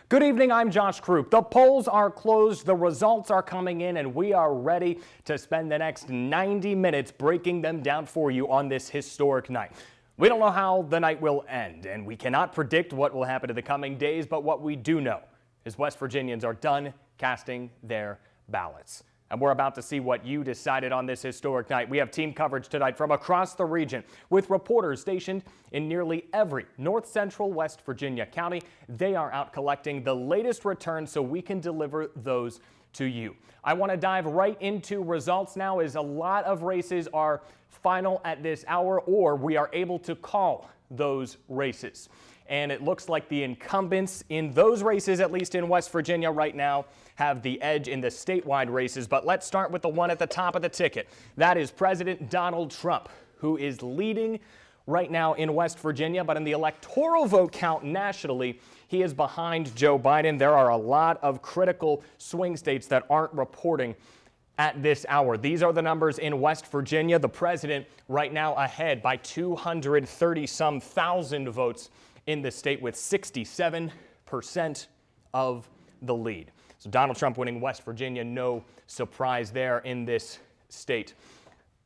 Good evening, I'm Josh Croup. The polls are closed, the results are coming in, and we are ready to spend the next 90 minutes breaking them down for you on this historic night. We don't know how the night will end, and we cannot predict what will happen in the coming days, but what we do know is West Virginians are done casting their ballots. And we're about to see what you decided on this historic night. We have team coverage tonight from across the region with reporters stationed in nearly every north central West Virginia county. They are out collecting the latest returns so we can deliver those to you. I want to dive right into results now, as a lot of races are final at this hour, or we are able to call those races. And it looks like the incumbents in those races, at least in West Virginia right now, have the edge in the statewide races. But let's start with the one at the top of the ticket. That is President Donald Trump, who is leading right now in West Virginia. But in the electoral vote count nationally, he is behind Joe Biden. There are a lot of critical swing states that aren't reporting at this hour. These are the numbers in West Virginia. The president right now ahead by 230-some thousand votes in the state, with 67% of the lead. So Donald Trump winning West Virginia, no surprise there in this state.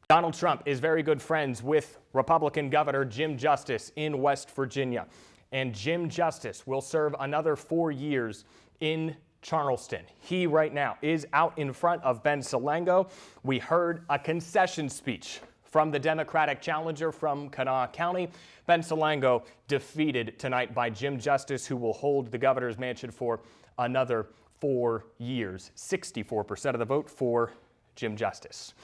Donald Trump is very good friends with Republican Governor Jim Justice in West Virginia. And Jim Justice will serve another 4 years in Charleston. He right now is out in front of Ben Salango. We heard a concession speech from the Democratic challenger from Kanawha County. Ben Salango defeated tonight by Jim Justice, who will hold the governor's mansion for another 4 years. 64% of the vote for Jim Justice.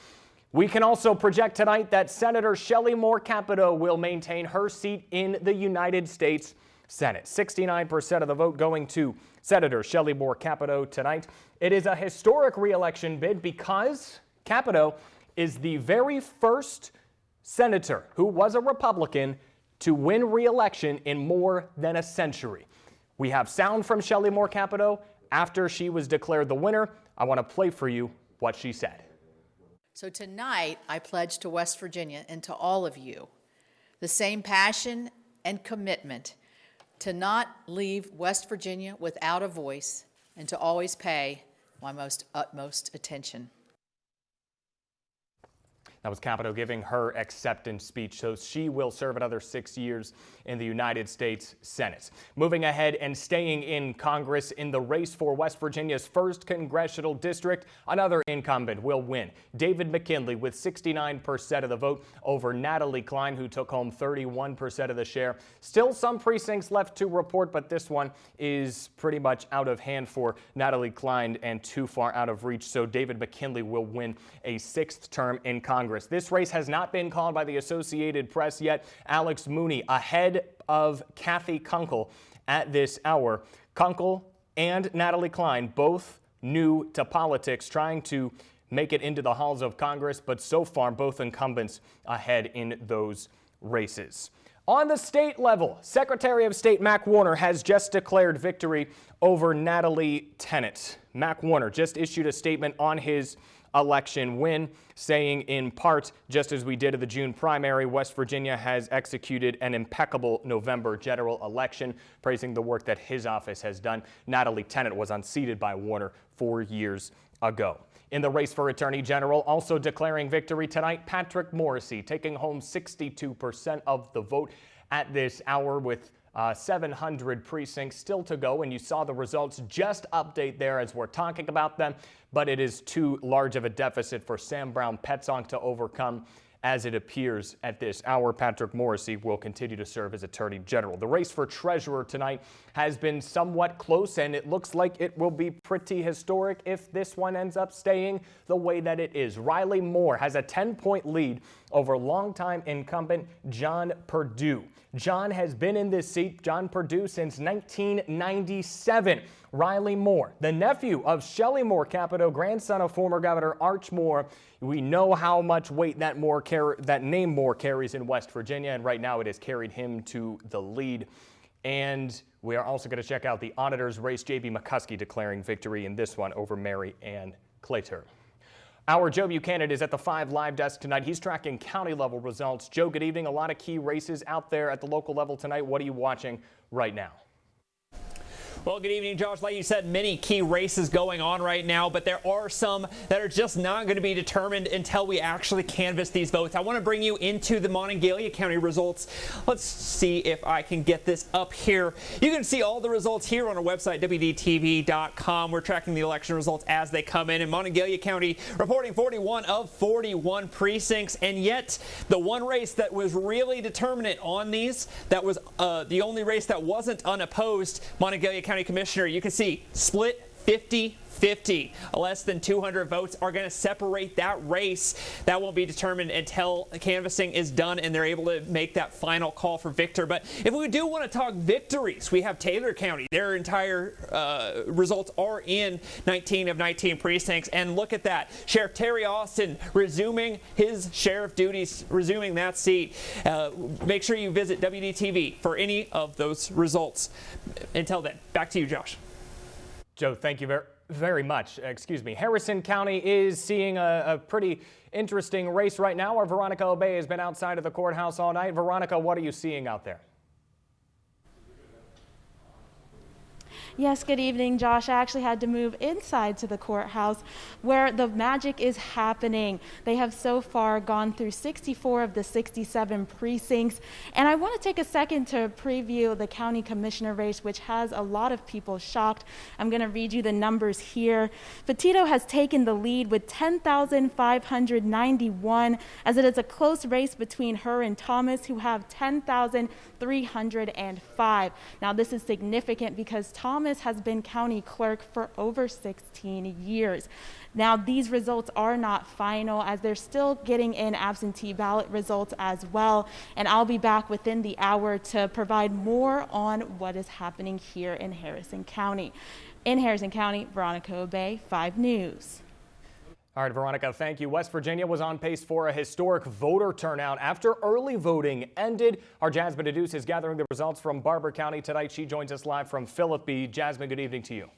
We can also project tonight that Senator Shelley Moore Capito will maintain her seat in the United States Senate. 69% of the vote going to Senator Shelley Moore Capito tonight. It is a historic re-election bid because Capito is the very first senator who was a Republican to win re-election in more than a century. We have sound from Shelley Moore Capito after she was declared the winner. I want to play for you what she said. So tonight, I pledge to West Virginia and to all of you the same passion and commitment to not leave West Virginia without a voice and to always pay my utmost attention. That was Capito giving her acceptance speech, so she will serve another 6 years in the United States Senate. Moving ahead and staying in Congress in the race for West Virginia's 1st congressional district, another incumbent will win. David McKinley with 69% of the vote over Natalie Cline, who took home 31% of the share. Still some precincts left to report, but this one is pretty much out of hand for Natalie Cline and too far out of reach, so David McKinley will win a 6th term in Congress. This race has not been called by the Associated Press yet. Alex Mooney ahead of Kathy Kunkel at this hour. Kunkel and Natalie Cline, both new to politics, trying to make it into the halls of Congress, but so far both incumbents ahead in those races. On the state level, Secretary of State Mac Warner has just declared victory over Natalie Tennant. Mac Warner just issued a statement on his election win, saying in part, just as we did at the June primary, West Virginia has executed an impeccable November general election, praising the work that his office has done. Natalie Tennant was unseated by Warner 4 years ago. In the race for Attorney General, also declaring victory tonight, Patrick Morrisey taking home 62% of the vote at this hour, with 700 precincts still to go, and you saw the results just update there as we're talking about them, but it is too large of a deficit for Sam Brown-Petzonk to overcome. As it appears at this hour, Patrick Morrisey will continue to serve as Attorney General. The race for Treasurer tonight has been somewhat close, and it looks like it will be pretty historic if this one ends up staying the way that it is. Riley Moore has a 10-point lead over longtime incumbent John Perdue. John has been in this seat, John Perdue, since 1997. Riley Moore, the nephew of Shelley Moore Capito, grandson of former Governor Arch Moore. We know how much weight that name Moore carries in West Virginia, and right now it has carried him to the lead. And we are also going to check out the auditor's race. J.B. McCuskey declaring victory in this one over Mary Ann Claytor. Our Joe Buchanan is at the 5 Live desk tonight. He's tracking county-level results. Joe, good evening. A lot of key races out there at the local level tonight. What are you watching right now? Well, good evening, Josh. Like you said, many key races going on right now, but there are some that are just not going to be determined until we actually canvass these votes. I want to bring you into the Monongalia County results. Let's see if I can get this up here. You can see all the results here on our website, WDTV.com. We're tracking the election results as they come in. Monongalia County reporting 41 of 41 precincts, and yet the one race that was really determinant on these, that was the only race that wasn't unopposed, Monongalia County Commissioner, you can see split 50-50. Less than 200 votes are going to separate that race. That won't be determined until canvassing is done and they're able to make that final call for victor. But if we do want to talk victories, we have Taylor County. Their entire results are in 19 of 19 precincts. And look at that. Sheriff Terry Austin resuming his sheriff duties, resuming that seat. Make sure you visit WDTV for any of those results. Until then, back to you, Josh. Joe, thank you very much. Harrison County is seeing a pretty interesting race right now. Our Veronica Obey has been outside of the courthouse all night. Veronica, what are you seeing out there? Yes, good evening, Josh. I actually had to move inside to the courthouse where the magic is happening. They have so far gone through 64 of the 67 precincts. And I want to take a second to preview the county commissioner race, which has a lot of people shocked. I'm going to read you the numbers here. Petito has taken the lead with 10,591, as it is a close race between her and Thomas, who have 10,305. Now, this is significant because Thomas has been county clerk for over 16 years. Now, these results are not final, as they're still getting in absentee ballot results as well. And I'll be back within the hour to provide more on what is happening here in Harrison County. In Harrison County, Veronica Obey, 5 News. All right, Veronica, thank you. West Virginia was on pace for a historic voter turnout after early voting ended. Our Jasmine Deduce is gathering the results from Barber County tonight. She joins us live from Philippi. Jasmine, good evening to you.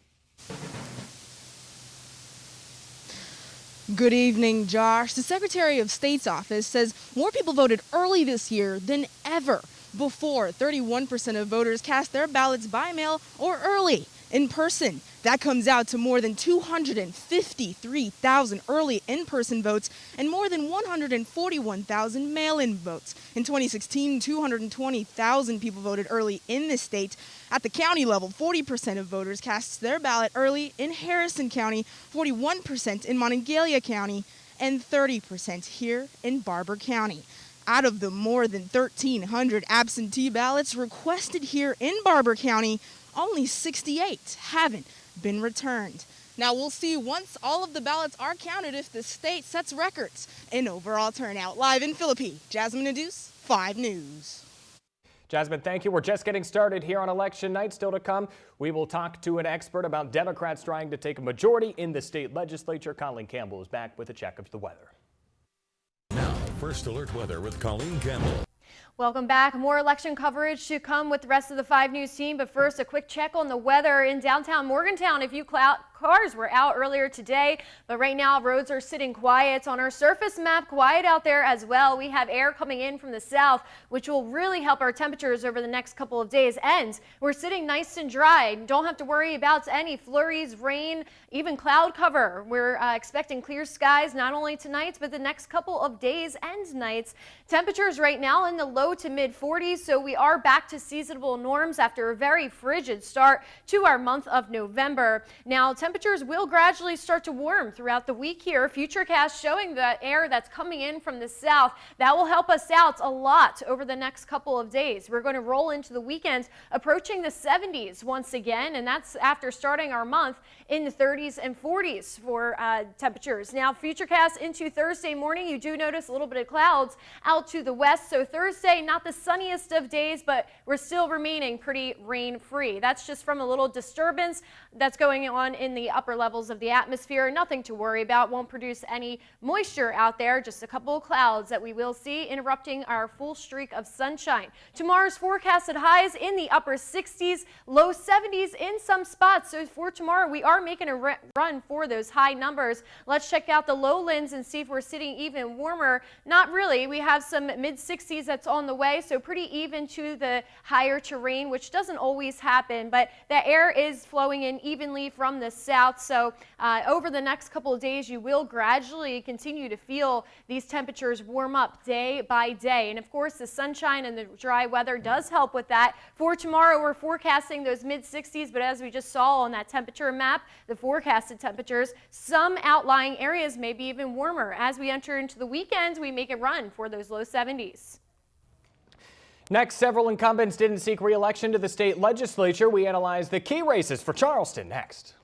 Good evening, Josh. The Secretary of State's office says more people voted early this year than ever before. 31% of voters cast their ballots by mail or early in person. That comes out to more than 253,000 early in-person votes and more than 141,000 mail-in votes. In 2016, 220,000 people voted early in the state. At the county level, 40% of voters cast their ballot early in Harrison County, 41% in Monongalia County, and 30% here in Barber County. Out of the more than 1,300 absentee ballots requested here in Barber County, only 68 haven't been returned. Now we'll see once all of the ballots are counted if the state sets records in overall turnout. Live in Philippi, Jasmine Deduce, 5 News. Jasmine, thank you. We're just getting started here on election night. Still to come, we will talk to an expert about Democrats trying to take a majority in the state legislature. Colleen Campbell is back with a check of the weather. Now, First Alert Weather with Colleen Campbell. Welcome back. More election coverage to come with the rest of the 5 News team. But first, a quick check on the weather in downtown Morgantown. A few cars were out earlier today, but right now roads are sitting quiet. On our surface map, quiet out there as well. We have air coming in from the south, which will really help our temperatures over the next couple of days. And we're sitting nice and dry. Don't have to worry about any flurries, rain, even cloud cover. We're expecting clear skies not only tonight, but the next couple of days and nights. Temperatures right now in the low to mid 40s, so we are back to seasonable norms after a very frigid start to our month of November. Now, temperatures will gradually start to warm throughout the week here. Futurecast showing the air that's coming in from the south. That will help us out a lot over the next couple of days. We're going to roll into the weekend approaching the 70s once again, and that's after starting our month in the 30s and 40s for temperatures. Now, Futurecast into Thursday morning, you do notice a little bit of clouds out to the west. So Thursday, not the sunniest of days, but we're still remaining pretty rain-free. That's just from a little disturbance that's going on in the the upper levels of the atmosphere. Nothing to worry about. Won't produce any moisture out there. Just a couple of clouds that we will see interrupting our full streak of sunshine. Tomorrow's forecasted highs in the upper 60s, low 70s in some spots. So for tomorrow, we are making a run for those high numbers. Let's check out the lowlands and see if we're sitting even warmer. Not really. We have some mid 60s that's on the way, so pretty even to the higher terrain, which doesn't always happen, but the air is flowing in evenly from the south. So over the next couple of days, you will gradually continue to feel these temperatures warm up day by day. And of course, the sunshine and the dry weather does help with that. For tomorrow, we're forecasting those mid 60s, but as we just saw on that temperature map, the forecasted temperatures, some outlying areas may be even warmer. As we enter into the weekend, we make a run for those low 70s. Next, several incumbents didn't seek re-election to the state legislature. We analyze the key races for Charleston next.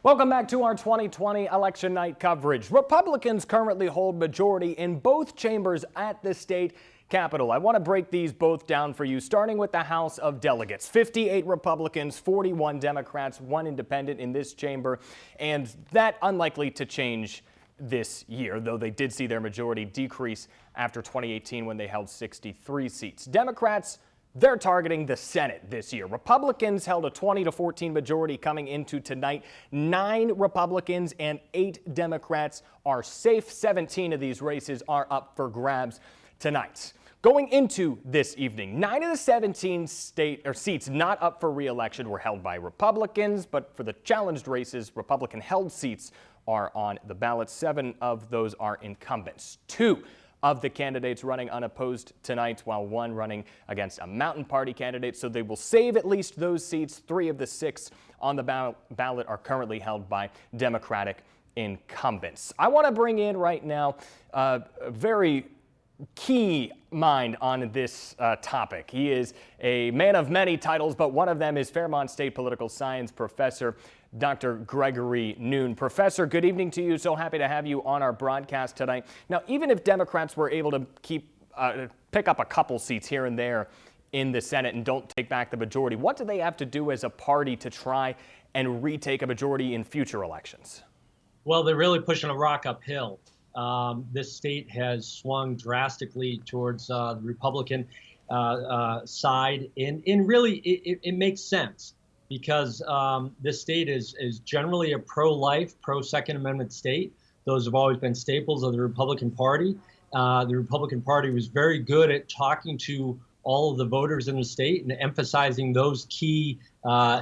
Welcome back to our 2020 election night coverage. Republicans currently hold majority in both chambers at the state Capitol. I want to break these both down for you, starting with the House of Delegates. 58 Republicans, 41 Democrats, 1 independent in this chamber, and that unlikely to change this year, though they did see their majority decrease after 2018 when they held 63 seats. Democrats, they're targeting the Senate this year. Republicans held a 20-14 majority coming into tonight. 9 Republicans and 8 Democrats are safe. 17 of these races are up for grabs tonight. Going into this evening, 9 of the 17 seats not up for re-election were held by Republicans, but for the challenged races, Republican-held seats are on the ballot. 7 of those are incumbents. 2 of the candidates running unopposed tonight, while 1 running against a Mountain Party candidate, so they will save at least those seats. 3 of the 6 on the ballot are currently held by Democratic incumbents. I want to bring in right now a very key mind on this topic. He is a man of many titles, but one of them is Fairmont State political science professor Dr. Gregory Noon. Professor, good evening to you. So happy to have you on our broadcast tonight. Now, even if Democrats were able to pick up a couple seats here and there in the Senate and don't take back the majority, what do they have to do as a party to try and retake a majority in future elections? Well, they're really pushing a rock uphill. This state has swung drastically towards the Republican side, and really it makes sense because this state is generally a pro-life, pro-Second Amendment state. Those have always been staples of the Republican Party. The Republican Party was very good at talking to all of the voters in the state and emphasizing those key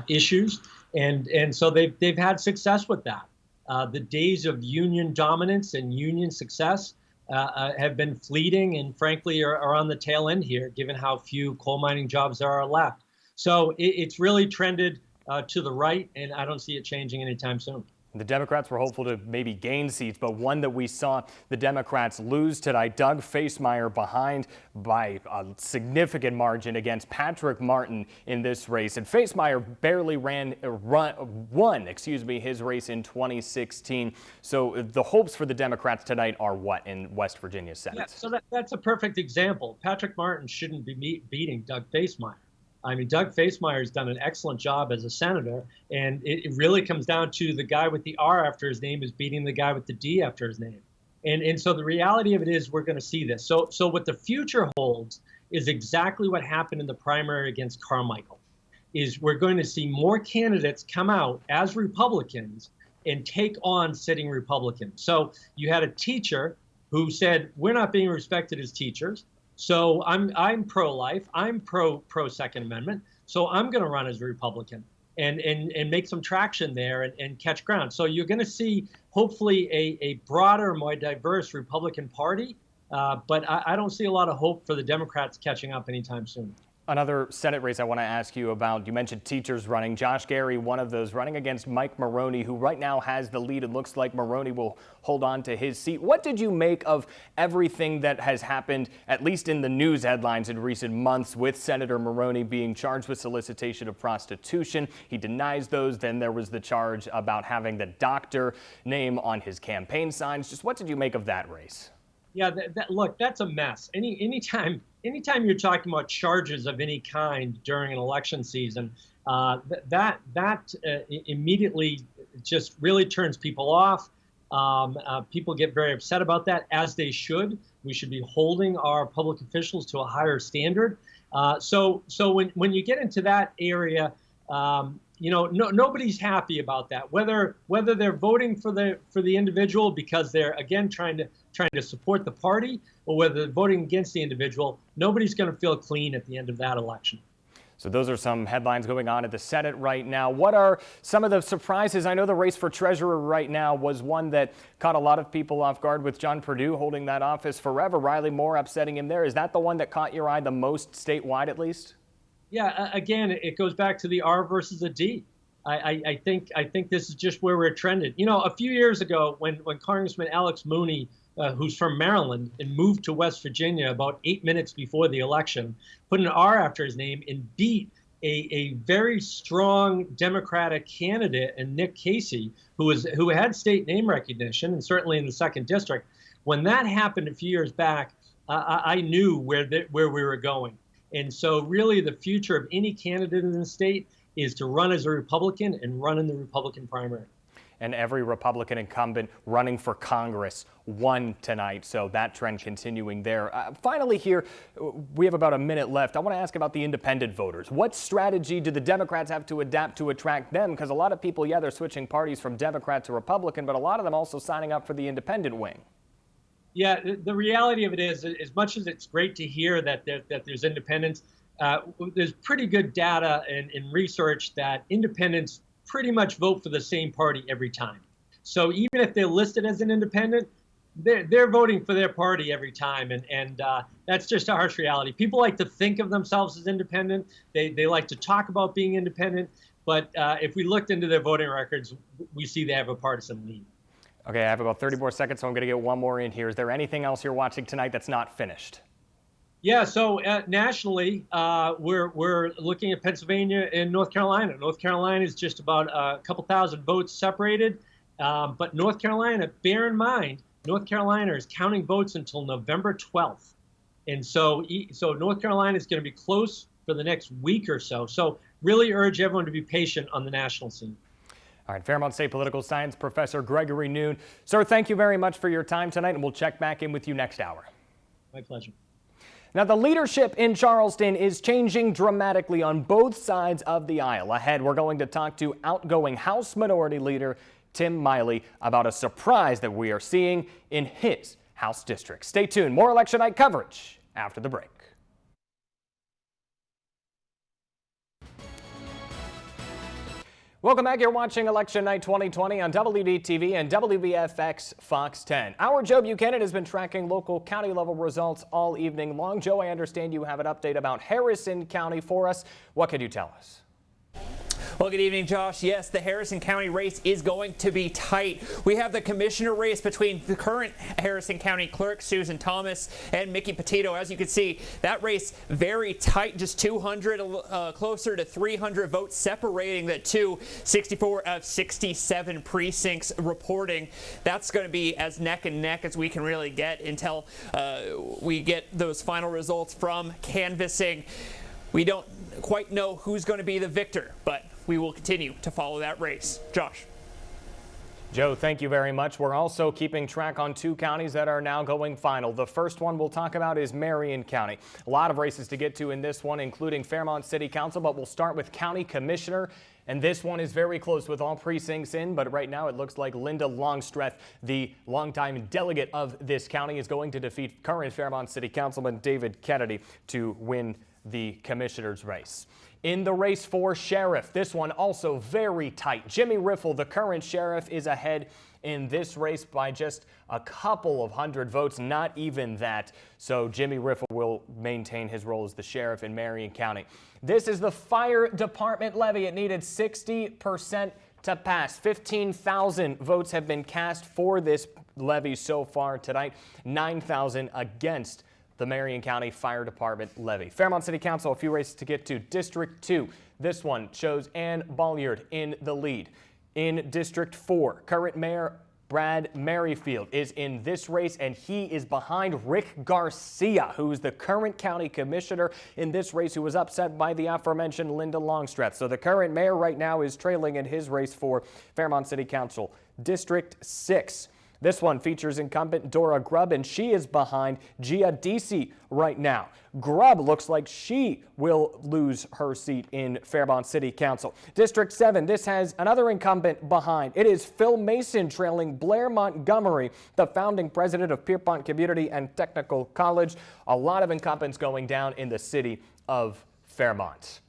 issues, and so they've had success with that. The days of union dominance and union success have been fleeting and frankly are on the tail end here, given how few coal mining jobs there are left. So it's really trended to the right, and I don't see it changing anytime soon. The Democrats were hopeful to maybe gain seats, but one that we saw the Democrats lose tonight, Doug Facemeyer behind by a significant margin against Patrick Martin in this race. And Facemeyer barely won his race in 2016. So the hopes for the Democrats tonight are what in West Virginia Senate? Yeah, so that's a perfect example. Patrick Martin shouldn't be beating Doug Facemeyer. I mean, Doug Facemeyer has done an excellent job as a senator, and it really comes down to the guy with the R after his name is beating the guy with the D after his name. And so the reality of it is we're going to see this. So what the future holds is exactly what happened in the primary against Carmichael, is we're going to see more candidates come out as Republicans and take on sitting Republicans. So you had a teacher who said, we're not being respected as teachers. So I'm pro-life, I'm pro Second Amendment, so I'm going to run as a Republican and make some traction there and catch ground. So you're going to see hopefully a broader, more diverse Republican Party, but I don't see a lot of hope for the Democrats catching up anytime soon. Another Senate race I want to ask you about, you mentioned teachers running. Josh Gary, one of those, running against Mike Maroney, who right now has the lead. It looks like Maroney will hold on to his seat. What did you make of everything that has happened, at least in the news headlines in recent months, with Senator Maroney being charged with solicitation of prostitution? He denies those. Then there was the charge about having the doctor name on his campaign signs. Just what did you make of that race? Yeah, look, that's a mess. Anytime you're talking about charges of any kind during an election season, That immediately just really turns people off. People get very upset about that, as they should. We should be holding our public officials to a higher standard. So when you get into that area, nobody's happy about that. Whether they're voting for the individual because they're again trying to support the party, or whether they're voting against the individual, nobody's going to feel clean at the end of that election. So those are some headlines going on at the Senate right now. What are some of the surprises? I know the race for treasurer right now was one that caught a lot of people off guard, with John Perdue holding that office forever. Riley Moore upsetting him there. Is that the one that caught your eye the most statewide, at least? Yeah, again, it goes back to the R versus the D. I think this is just where we're trending. A few years ago, when Congressman Alex Mooney, who's from Maryland and moved to West Virginia about 8 minutes before the election, put an R after his name and beat a very strong Democratic candidate in Nick Casey, who had state name recognition, and certainly in the 2nd District. When that happened a few years back, I knew where we were going. And so really the future of any candidate in the state is to run as a Republican and run in the Republican primary. And every Republican incumbent running for Congress won tonight, so that trend continuing there. Finally here, we have about a minute left. I want to ask about the independent voters. What strategy do the Democrats have to adapt to attract them? Because a lot of people, yeah, they're switching parties from Democrat to Republican, but a lot of them also signing up for the independent wing. Yeah, the reality of it is, as much as it's great to hear that there's independents, there's pretty good data and research that independents pretty much vote for the same party every time. So even if they're listed as an independent, they're voting for their party every time, and that's just a harsh reality. People like to think of themselves as independent. They like to talk about being independent, but if we looked into their voting records, we see they have a partisan lean. Okay, I have about 30 more seconds, so I'm going to get one more in here. Is there anything else you're watching tonight that's not finished? Yeah, so nationally, we're looking at Pennsylvania and North Carolina. North Carolina is just about a couple thousand votes separated, but North Carolina, bear in mind, North Carolina is counting votes until November 12th. And so North Carolina is going to be close for the next week or so. So really urge everyone to be patient on the national scene. All right, Fairmont State political science professor Gregory Noon. Sir, thank you very much for your time tonight, and we'll check back in with you next hour. My pleasure. Now, the leadership in Charleston is changing dramatically on both sides of the aisle. Ahead, we're going to talk to outgoing House Minority Leader Tim Miley about a surprise that we are seeing in his House district. Stay tuned. More election night coverage after the break. Welcome back. You're watching Election Night 2020 on WDTV and WVFX Fox 10. Our Joe Buchanan has been tracking local county level results all evening long. Joe, I understand you have an update about Harrison County for us. What can you tell us? Well, good evening, Josh. Yes, the Harrison County race is going to be tight. We have the commissioner race between the current Harrison County clerk, Susan Thomas, and Mickey Petito. As you can see, that race very tight, just 200, closer to 300 votes separating the two, 64 of 67 precincts reporting. That's going to be as neck and neck as we can really get until we get those final results from canvassing. We don't quite know who's going to be the victor, but we will continue to follow that race. Josh. Joe, thank you very much. We're also keeping track on two counties that are now going final. The first one we'll talk about is Marion County. A lot of races to get to in this one, including Fairmont City Council, but we'll start with County Commissioner. And this one is very close with all precincts in, but right now it looks like Linda Longstreth, the longtime delegate of this county, is going to defeat current Fairmont City Councilman David Kennedy to win the commissioner's race. In the race for sheriff, this one also very tight. Jimmy Riffle, the current sheriff, is ahead in this race by just a couple of hundred votes, not even that. So Jimmy Riffle will maintain his role as the sheriff in Marion County. This is the fire department levy. It needed 60% to pass. 15,000 votes have been cast for this levy so far tonight, 9,000 against the Marion County Fire Department levy. Fairmont City Council, a few races to get to. District 2, this one shows Ann Bolliard in the lead. In District 4, current Mayor Brad Merrifield is in this race, and he is behind Rick Garcia, who's the current county commissioner in this race, who was upset by the aforementioned Linda Longstreth. So the current mayor right now is trailing in his race for Fairmont City Council, District 6. This one features incumbent Dora Grubb, and she is behind Gia Deasy right now. Grubb looks like she will lose her seat in Fairmont City Council. District 7, this has another incumbent behind. It is Phil Mason trailing Blair Montgomery, the founding president of Pierpont Community and Technical College. A lot of incumbents going down in the city of Fairmont.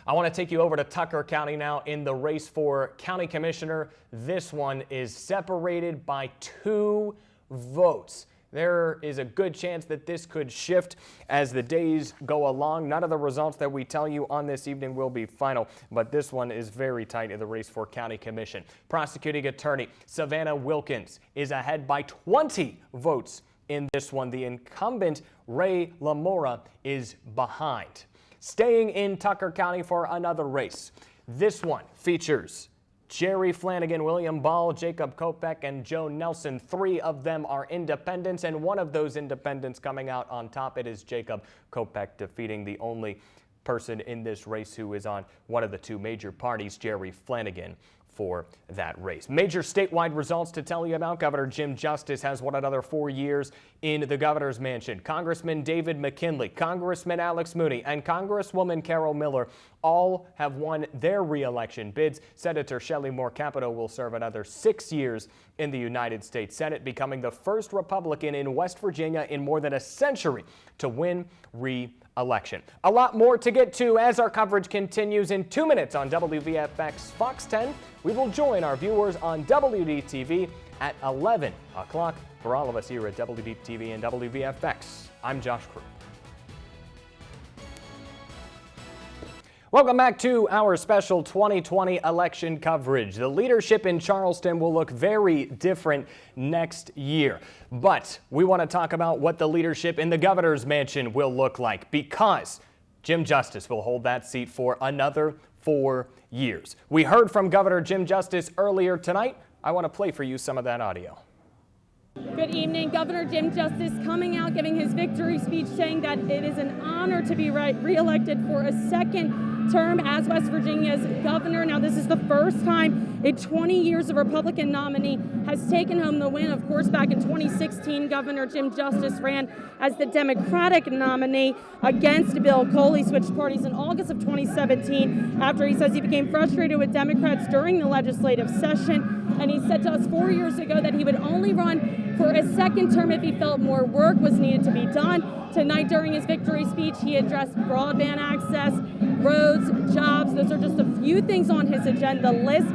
I want to take you over to Tucker County now in the race for county commissioner. This one is separated by 2 votes. There is a good chance that this could shift as the days go along. None of the results that we tell you on this evening will be final, but this one is very tight in the race for county commission. Prosecuting attorney Savannah Wilkins is ahead by 20 votes in this one. The incumbent Ray Lamora is behind. Staying in Tucker County for another race. This one features Jerry Flanagan, William Ball, Jacob Kopech, and Joe Nelson. 3 of them are independents, and one of those independents coming out on top. It is Jacob Kopech defeating the only person in this race who is on one of the 2 major parties, Jerry Flanagan, for that race. Major statewide results to tell you about. Governor Jim Justice has won another 4 years in the governor's mansion. Congressman David McKinley, Congressman Alex Mooney, and Congresswoman Carol Miller all have won their re-election bids. Senator Shelley Moore Capito will serve another 6 years in the United States Senate, becoming the first Republican in West Virginia in more than a century to win re-election. A lot more to get to as our coverage continues. In 2 minutes on WVFX Fox 10, we will join our viewers on WDTV at 11 o'clock. For all of us here at WDTV and WVFX, I'm Josh Krupp. Welcome back to our special 2020 election coverage. The leadership in Charleston will look very different next year. But we want to talk about what the leadership in the governor's mansion will look like, because Jim Justice will hold that seat for another 4 years. We heard from Governor Jim Justice earlier tonight. I want to play for you some of that audio. Good evening. Governor Jim Justice coming out giving his victory speech, saying that it is an honor to be re-elected for a second term as West Virginia's governor. Now, this is the first time in 20 years a Republican nominee has taken home the win. Of course, back in 2016, Governor Jim Justice ran as the Democratic nominee against Bill Cole. He switched parties in August of 2017 after he says he became frustrated with Democrats during the legislative session. And he said to us 4 years ago that he would only run for a second term if he felt more work was needed to be done. Tonight, during his victory speech, he addressed broadband access, roads, jobs. Those are just a few things on his agenda list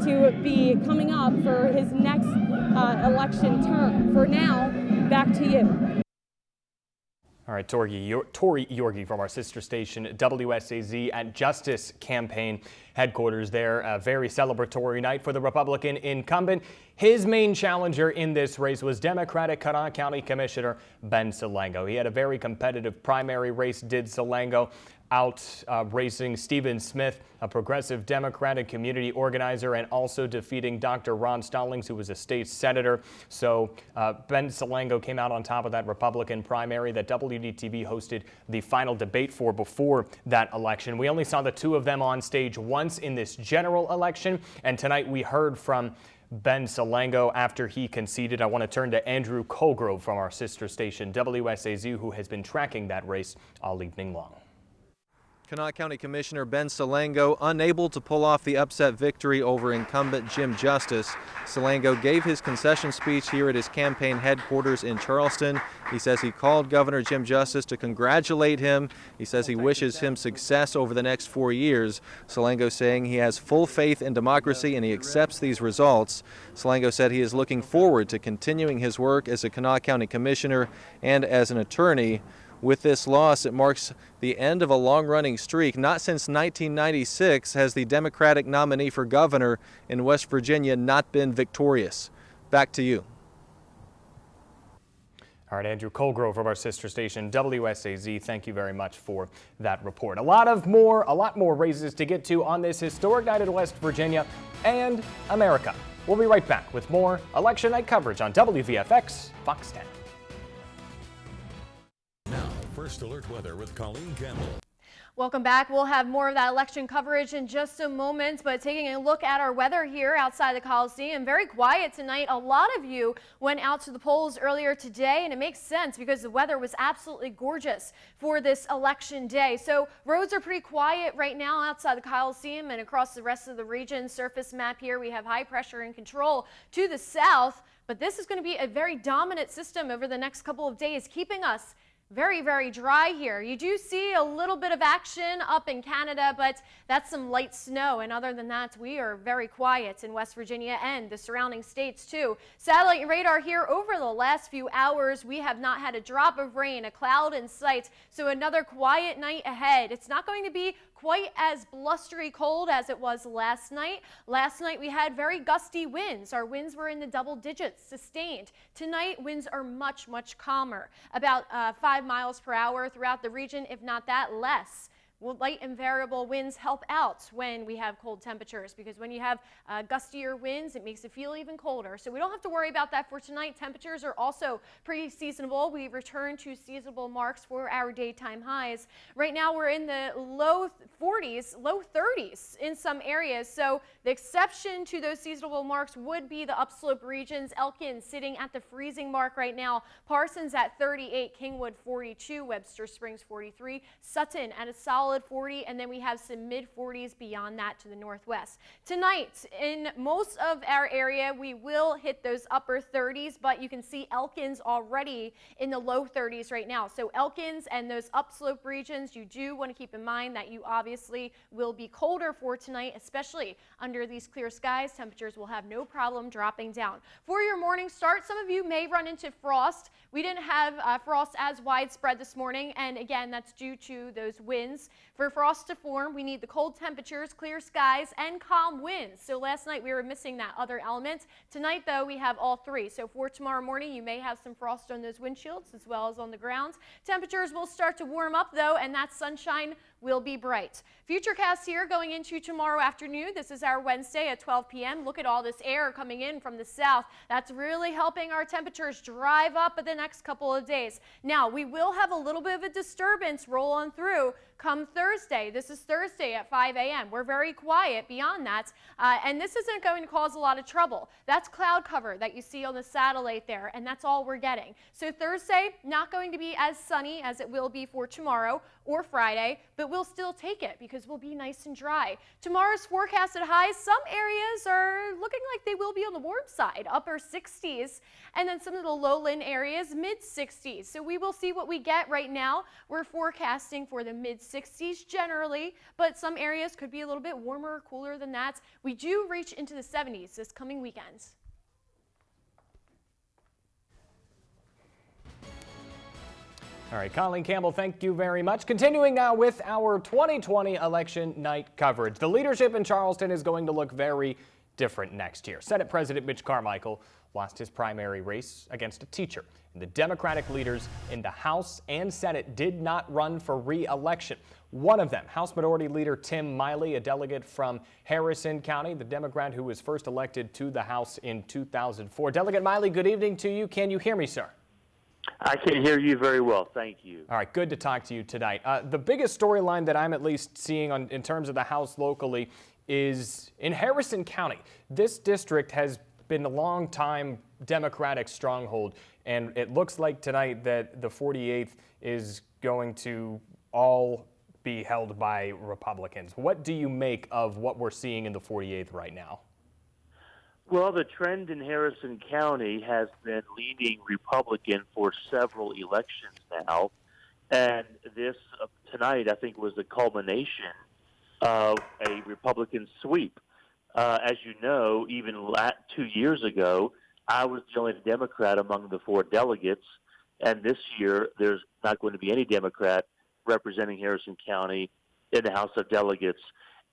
to be coming up for his next election term. For now, back to you. All right, Tori Yorgi from our sister station WSAZ at Justice Campaign headquarters there. A very celebratory night for the Republican incumbent. His main challenger in this race was Democratic Kanawha County Commissioner Ben Salango. He had a very competitive primary race, did Salango, out racing Stephen Smith, a progressive Democratic community organizer, and also defeating Dr. Ron Stallings, who was a state senator. So Ben Salango came out on top of that Republican primary that WDTV hosted the final debate for before that election. We only saw the 2 of them on stage once in this general election, and tonight we heard from Ben Salango after he conceded. I want to turn to Andrew Colgrove from our sister station WSAZ, who has been tracking that race all evening long. Kanawha County Commissioner Ben Salango unable to pull off the upset victory over incumbent Jim Justice. Salango gave his concession speech here at his campaign headquarters in Charleston. He says he called Governor Jim Justice to congratulate him. He says he wishes him success over the next 4 years. Salango saying he has full faith in democracy and he accepts these results. Salango said he is looking forward to continuing his work as a Kanawha County Commissioner and as an attorney. With this loss, it marks the end of a long-running streak. Not since 1996 has the Democratic nominee for governor in West Virginia not been victorious. Back to you. All right, Andrew Colgrove from our sister station WSAZ, thank you very much for that report. A lot more races to get to on this historic night in West Virginia and America. We'll be right back with more election night coverage on WVFX Fox 10. Now, First Alert Weather with Colleen Campbell. Welcome back. We'll have more of that election coverage in just a moment, but taking a look at our weather here outside the Coliseum, very quiet tonight. A lot of you went out to the polls earlier today, and it makes sense because the weather was absolutely gorgeous for this election day. So roads are pretty quiet right now outside the Coliseum and across the rest of the region. Surface map here, we have high pressure and control to the south, but this is going to be a very dominant system over the next couple of days, keeping us very, very dry here. You do see a little bit of action up in Canada, but that's some light snow. And other than that, we are very quiet in West Virginia and the surrounding states too. Satellite radar here over the last few hours. We have not had a drop of rain, a cloud in sight. So another quiet night ahead. It's not going to be quite as blustery cold as it was last night. Last night we had very gusty winds. Our winds were in the double digits, sustained. Tonight winds are much, much calmer, about 5 miles per hour throughout the region, if not that, less. Well, light and variable winds help out when we have cold temperatures, because when you have gustier winds, it makes it feel even colder. So we don't have to worry about that for tonight. Temperatures are also pretty seasonable. We return to seasonable marks for our daytime highs. Right now we're in the low 40s, low 30s in some areas. So the exception to those seasonable marks would be the upslope regions. Elkin sitting at the freezing mark right now. Parsons at 38, Kingwood 42, Webster Springs 43, Sutton at a solid 40, and then we have some mid 40s beyond that to the northwest. Tonight, in most of our area, we will hit those upper 30s, but you can see Elkins already in the low 30s right now. So Elkins and those upslope regions, you do want to keep in mind that you obviously will be colder for tonight, especially under these clear skies. Temperatures will have no problem dropping down. For your morning start, some of you may run into frost. We didn't have frost as widespread this morning, and again, that's due to those winds. For frost to form, we need the cold temperatures, clear skies, and calm winds. So last night we were missing that other element. Tonight, though, we have all three. So for tomorrow morning, you may have some frost on those windshields as well as on the ground. Temperatures will start to warm up, though, and that sunshine will be bright. Futurecast here going into tomorrow afternoon. This is our Wednesday at 12 p.m. Look at all this air coming in from the south. That's really helping our temperatures drive up the next couple of days. Now, we will have a little bit of a disturbance roll on through come Thursday. This is Thursday at 5 a.m. We're very quiet beyond that, and this isn't going to cause a lot of trouble. That's cloud cover that you see on the satellite there, and that's all we're getting. So Thursday, not going to be as sunny as it will be for tomorrow or Friday, but we'll still take it because we'll be nice and dry. Tomorrow's forecasted highs, some areas are looking like they will be on the warm side, upper 60s, and then some of the lowland areas, mid 60s. So we will see what we get right now. We're forecasting for the mid 60s generally, but some areas could be a little bit warmer or cooler than that. We do reach into the 70s this coming weekend. All right, Colleen Campbell, thank you very much. Continuing now with our 2020 election night coverage. The leadership in Charleston is going to look very different next year. Senate President Mitch Carmichael lost his primary race against a teacher. And the Democratic leaders in the House and Senate did not run for re-election. One of them, House Minority Leader Tim Miley, a delegate from Harrison County, the Democrat who was first elected to the House in 2004. Delegate Miley, good evening to you. Can you hear me, sir? I can hear you very well. Thank you. All right, good to talk to you tonight. The biggest storyline that I'm at least seeing in terms of the House locally is in Harrison County. This district has been a long time Democratic stronghold, and it looks like tonight that the 48th is going to all be held by Republicans. What do you make of what we're seeing in the 48th right now? Well, the trend in Harrison County has been leaning Republican for several elections now, and this tonight I think was the culmination of a Republican sweep. As you know, even 2 years ago, I was the only Democrat among the 4 delegates, and this year there's not going to be any Democrat representing Harrison County in the House of Delegates.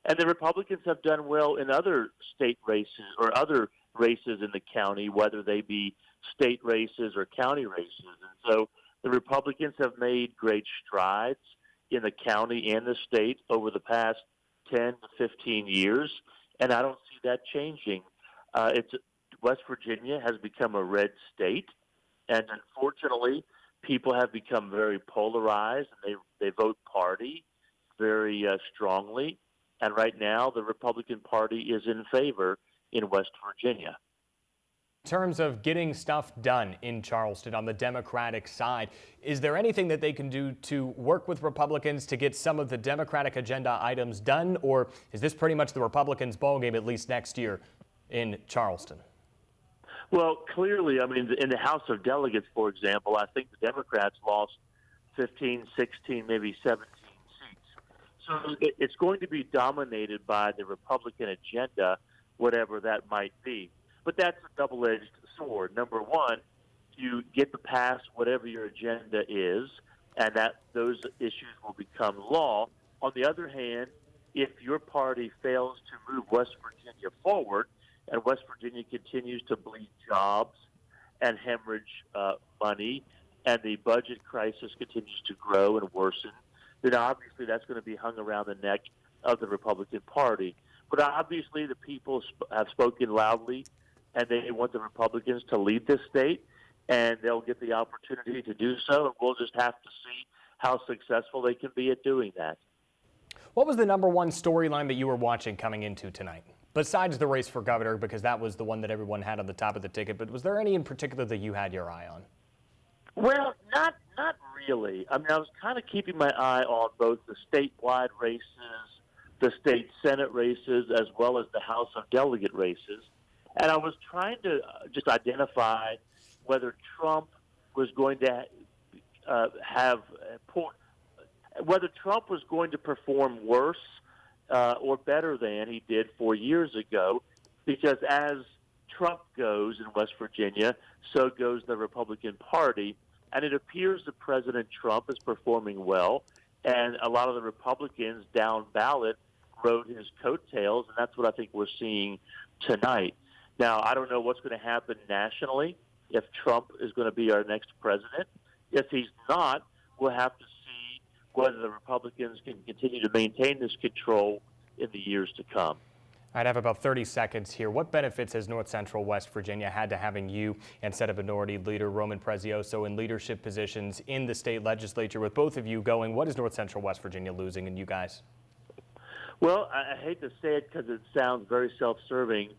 And the Republicans have done well in other state races or other races in the county, whether they be state races or county races. And so the Republicans have made great strides in the county and the state over the past 10 to 15 years, and I don't see that changing. West Virginia has become a red state, and unfortunately, people have become very polarized, and they vote party very strongly. And right now, the Republican Party is in favor in West Virginia. In terms of getting stuff done in Charleston on the Democratic side, is there anything that they can do to work with Republicans to get some of the Democratic agenda items done, or is this pretty much the Republicans' ballgame at least next year in Charleston? Well, clearly, I mean, in the House of Delegates, for example, I think the Democrats lost 15, 16, maybe 17 seats. So it's going to be dominated by the Republican agenda, whatever that might be. But that's a double-edged sword. Number one, you get to pass whatever your agenda is, and that those issues will become law. On the other hand, if your party fails to move West Virginia forward, and West Virginia continues to bleed jobs and hemorrhage money, and the budget crisis continues to grow and worsen, then obviously that's going to be hung around the neck of the Republican Party. But obviously the people have spoken loudly, and they want the Republicans to lead this state, and they'll get the opportunity to do so, and we'll just have to see how successful they can be at doing that. What was the number one storyline that you were watching coming into tonight? Besides the race for governor, because that was the one that everyone had on the top of the ticket, but was there any in particular that you had your eye on? Well, not really. I mean, I was kind of keeping my eye on both the statewide races, the state Senate races, as well as the House of Delegate races. And I was trying to just identify whether Trump was going to whether Trump was going to perform worse or better than he did 4 years ago, because as Trump goes in West Virginia, so goes the Republican Party. And it appears that President Trump is performing well, and a lot of the Republicans down ballot rode his coattails, and that's what I think we're seeing tonight. Now, I don't know what's going to happen nationally if Trump is going to be our next president. If he's not, we'll have to see whether the Republicans can continue to maintain this control in the years to come. I'd have about 30 seconds here. What benefits has North Central West Virginia had to having you and Senate Minority Leader Roman Prezioso in leadership positions in the state legislature? With both of you going, what is North Central West Virginia losing in you guys? Well, I hate to say it because it sounds very self-serving,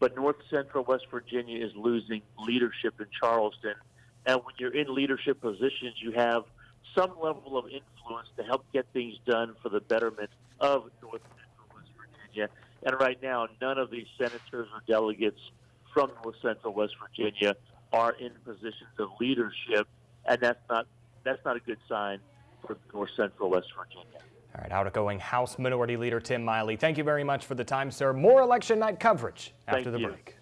but North Central West Virginia is losing leadership in Charleston. And when you're in leadership positions, you have some level of influence to help get things done for the betterment of North Central West Virginia. And right now, none of these senators or delegates from North Central West Virginia are in positions of leadership, and that's not a good sign for North Central West Virginia. All right, outgoing House Minority Leader Tim Miley, thank you very much for the time, sir. More election night coverage after the break.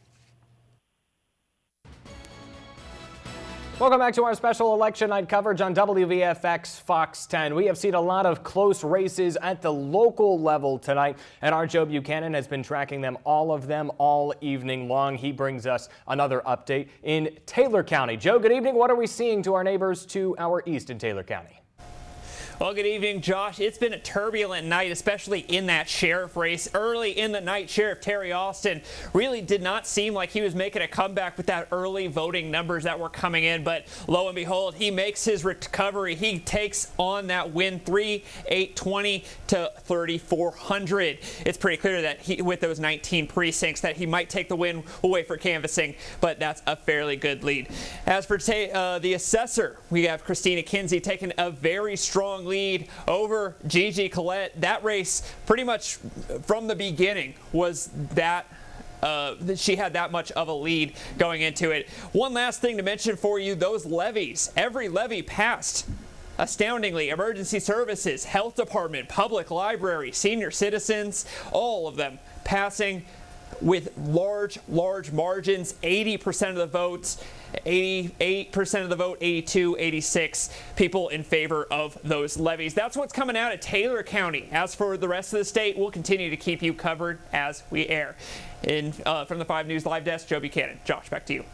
Welcome back to our special election night coverage on WVFX Fox 10. We have seen a lot of close races at the local level tonight, and our Joe Buchanan has been tracking them all evening long. He brings us another update in Taylor County. Joe, good evening. What are we seeing to our neighbors to our east in Taylor County? Well, good evening, Josh. It's been a turbulent night, especially in that sheriff race. Early in the night, Sheriff Terry Austin really did not seem like he was making a comeback with that early voting numbers that were coming in. But lo and behold, he makes his recovery. He takes on that win, 3,820 to 3,400. It's pretty clear that with those 19 precincts that he might take the win. We'll wait for canvassing, but that's a fairly good lead. As for the assessor, we have Christina Kinsey taking a very strong lead over Gigi Collette. That race pretty much from the beginning was that she had that much of a lead going into it. One last thing to mention for you, those levies. Every levy passed. Astoundingly, emergency services, health department, public library, senior citizens, all of them passing with large margins. 80% of the votes, 88% of the vote, 82, 86 people in favor of those levies. That's what's coming out of Taylor County. As for the rest of the state, we'll continue to keep you covered as we air. From the 5 News Live Desk, Joe Buchanan. Josh, back to you.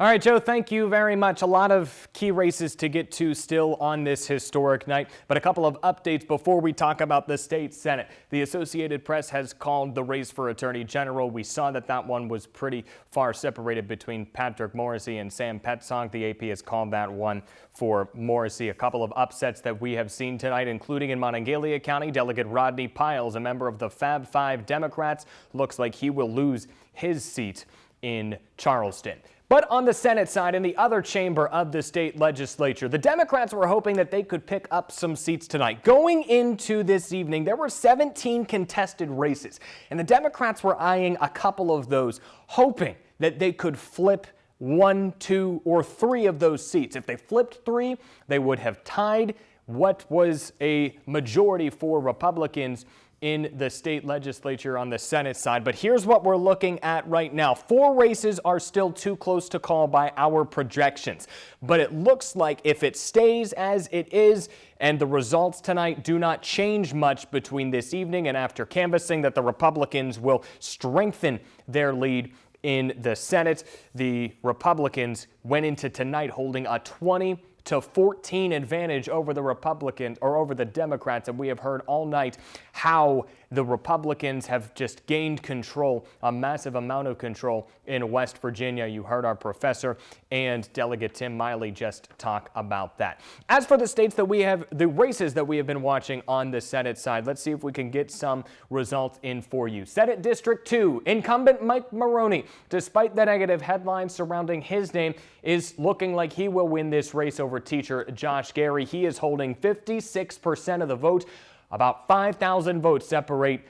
All right, Joe, thank you very much. A lot of key races to get to still on this historic night, but a couple of updates before we talk about the state Senate. The Associated Press has called the race for Attorney General. We saw that one was pretty far separated between Patrick Morrisey and Sam Petzonk. The AP has called that one for Morrisey. A couple of upsets that we have seen tonight, including in Monongalia County. Delegate Rodney Piles, a member of the Fab Five Democrats, looks like he will lose his seat in Charleston. But on the Senate side, in the other chamber of the state legislature, the Democrats were hoping that they could pick up some seats tonight. Going into this evening, there were 17 contested races, and the Democrats were eyeing a couple of those, hoping that they could flip 1, 2, or 3 of those seats. If they flipped 3, they would have tied what was a majority for Republicans in the state legislature on the Senate side. But here's what we're looking at right now. 4 races are still too close to call by our projections. But it looks like if it stays as it is and the results tonight do not change much between this evening and after canvassing, that the Republicans will strengthen their lead in the Senate. The Republicans went into tonight holding a 20-14 advantage over the Republicans or over the Democrats, and we have heard all night how the Republicans have just gained control, a massive amount of control in West Virginia. You heard our professor and Delegate Tim Miley just talk about that. As for the states that we have, the races that we have been watching on the Senate side, let's see if we can get some results in for you. Senate District 2, incumbent Mike Maroney, despite the negative headlines surrounding his name, is looking like he will win this race over teacher Josh Gary. He is holding 56% of the vote. About 5,000 votes separate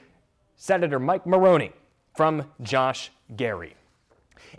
Senator Mike Maroney from Josh Gary.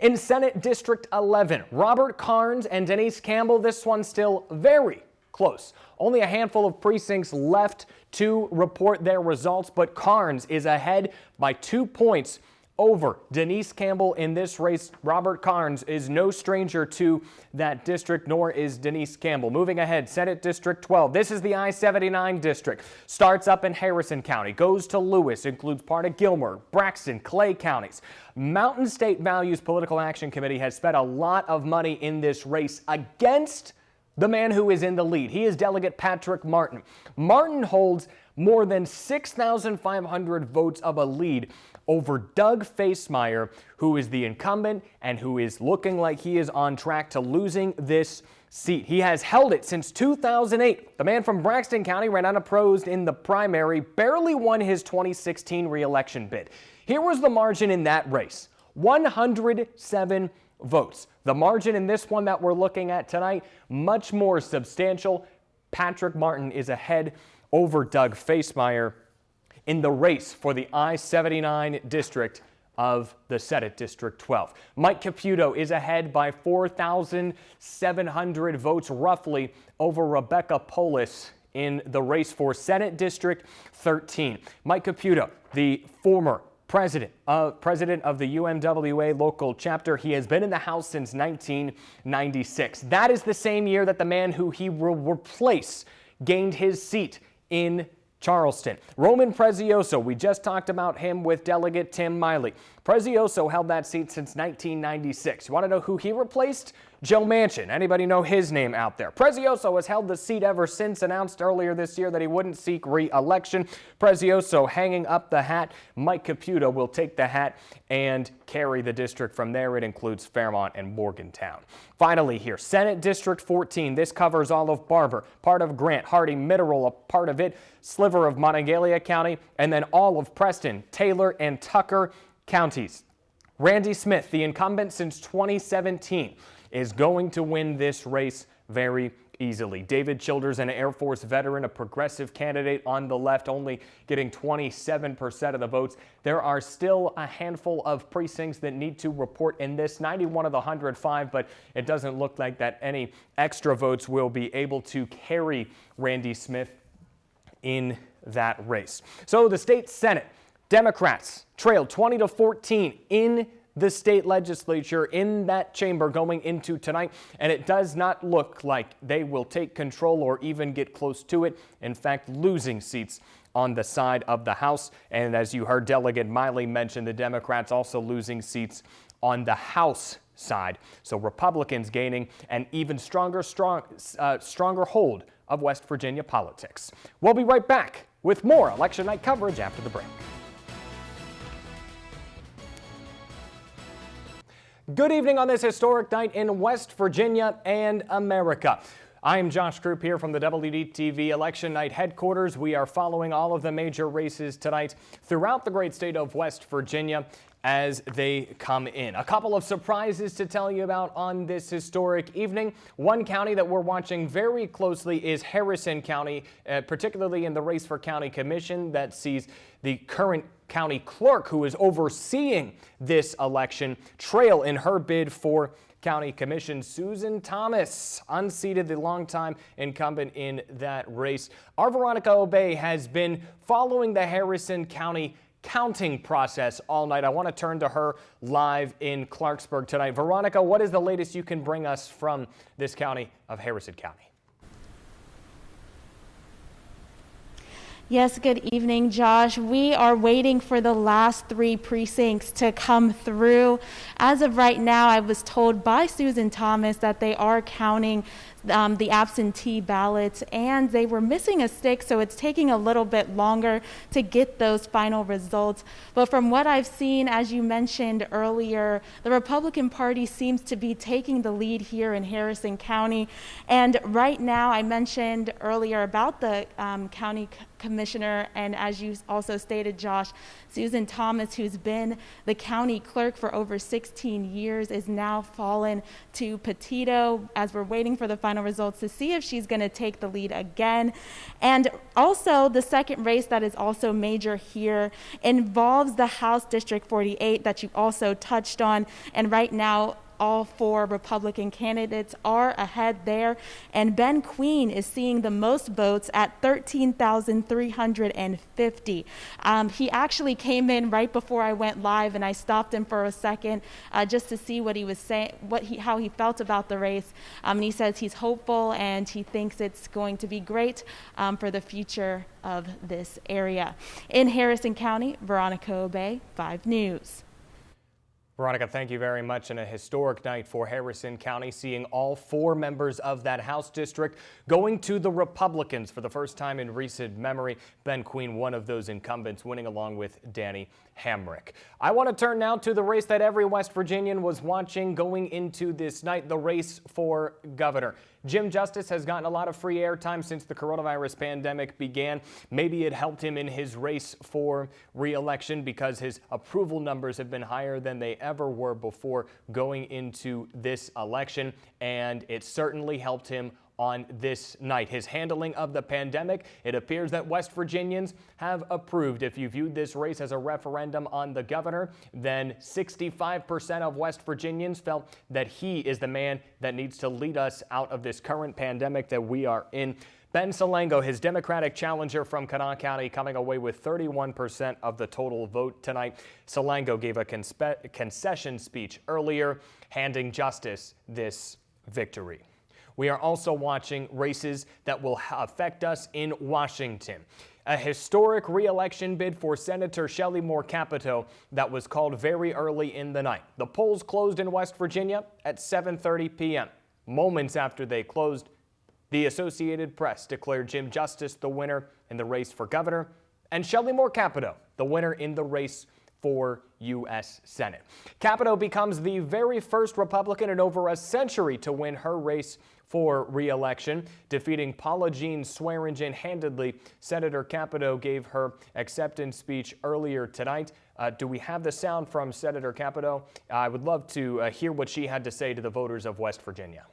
In Senate District 11, Robert Carnes and Denise Campbell, this one still very close. Only a handful of precincts left to report their results, but Carnes is ahead by 2 points over Denise Campbell in this race. Robert Carnes is no stranger to that district, nor is Denise Campbell. Moving ahead, Senate District 12. This is the I-79 district. Starts up in Harrison County, goes to Lewis, includes part of Gilmer, Braxton, Clay counties. Mountain State Values Political Action Committee has spent a lot of money in this race against the man who is in the lead. He is Delegate Patrick Martin. Martin holds more than 6,500 votes of a lead over Doug Facemeyer, who is the incumbent and who is looking like he is on track to losing this seat. He has held it since 2008. The man from Braxton County ran unopposed in the primary, barely won his 2016 re-election bid. Here was the margin in that race, 107 votes. The margin in this one that we're looking at tonight, much more substantial. Patrick Martin is ahead over Doug Facemeyer in the race for the I-79 district of the Senate District 12. Mike Caputo is ahead by 4,700 votes roughly over Rebecca Polis in the race for Senate District 13. Mike Caputo, the former president of the UMWA local chapter. He has been in the House since 1996. That is the same year that the man who he will replace gained his seat in Charleston. Roman Prezioso, we just talked about him with Delegate Tim Miley. Prezioso held that seat since 1996. You want to know who he replaced? Joe Manchin. Anybody know his name out there? Prezioso has held the seat ever since, announced earlier this year that he wouldn't seek re-election. Prezioso hanging up the hat. Mike Caputo will take the hat and carry the district from there. It includes Fairmont and Morgantown. Finally here, Senate District 14. This covers all of Barber, part of Grant, Hardy, Mineral, a part of it, sliver of Monongalia County, and then all of Preston, Taylor, and Tucker counties. Randy Smith, the incumbent since 2017, is going to win this race very easily. David Childers, an Air Force veteran, a progressive candidate on the left, only getting 27% of the votes. There are still a handful of precincts that need to report in this, 91 of the 105, but it doesn't look like that any extra votes will be able to carry Randy Smith in that race. So the state Senate, Democrats trailed 20-14 in the state legislature in that chamber going into tonight, and it does not look like they will take control or even get close to it. In fact, losing seats on the side of the House. And as you heard Delegate Miley mention, the Democrats also losing seats on the House side. So Republicans gaining an even stronger hold of West Virginia politics. We'll be right back with more election night coverage after the break. Good evening on this historic night in West Virginia and America. I'm Josh Krupp here from the WDTV Election Night headquarters. We are following all of the major races tonight throughout the great state of West Virginia as they come in. A couple of surprises to tell you about on this historic evening. One county that we're watching very closely is Harrison County, particularly in the race for county commission that sees the current county clerk who is overseeing this election trail in her bid for County Commission. Susan Thomas, unseated, the longtime incumbent in that race. Our Veronica Obey has been following the Harrison County counting process all night. I want to turn to her live in Clarksburg tonight. Veronica, what is the latest you can bring us from this county of Harrison County? Yes, good evening, Josh. We are waiting for the last 3 precincts to come through. As of right now, I was told by Susan Thomas that they are counting the absentee ballots, and they were missing a stick, so it's taking a little bit longer to get those final results. But from what I've seen, as you mentioned earlier, the Republican Party seems to be taking the lead here in Harrison County. And right now, I mentioned earlier about the county commissioner, and as you also stated, Josh, Susan Thomas, who's been the county clerk for over 16 years, is now fallen to Petito as we're waiting for the final results to see if she's going to take the lead again. And also the second race that is also major here involves the House District 48 that you also touched on, and right now all 4 Republican candidates are ahead there, and Ben Queen is seeing the most votes at 13,350. He actually came in right before I went live, and I stopped him for a second just to see what he was saying, how he felt about the race. And he says he's hopeful and he thinks it's going to be great for the future of this area. In Harrison County, Veronica Obey, 5 News. Veronica, thank you very much. And a historic night for Harrison County, seeing all 4 members of that House district going to the Republicans for the first time in recent memory. Ben Queen, one of those incumbents, winning along with Danny Hamrick. I want to turn now to the race that every West Virginian was watching going into this night, the race for governor. Jim Justice has gotten a lot of free airtime since the coronavirus pandemic began. Maybe it helped him in his race for re-election because his approval numbers have been higher than they ever were before going into this election, and it certainly helped him on this night. His handling of the pandemic, it appears that West Virginians have approved. If you viewed this race as a referendum on the governor, then 65% of West Virginians felt that he is the man that needs to lead us out of this current pandemic that we are in. Ben Salango, his Democratic challenger from Kanawha County, coming away with 31% of the total vote tonight. Salango gave a concession speech earlier, handing Justice this victory. We are also watching races that will affect us in Washington. A historic re-election bid for Senator Shelley Moore Capito that was called very early in the night. The polls closed in West Virginia at 7:30 p.m. Moments after they closed, the Associated Press declared Jim Justice the winner in the race for governor and Shelley Moore Capito the winner in the race for U.S. Senate. Capito becomes the very first Republican in over a century to win her race for re-election, defeating Paula Jean Swearingen handedly. Senator Capito gave her acceptance speech earlier tonight. Do we have the sound from Senator Capito? I would love to hear what she had to say to the voters of West Virginia.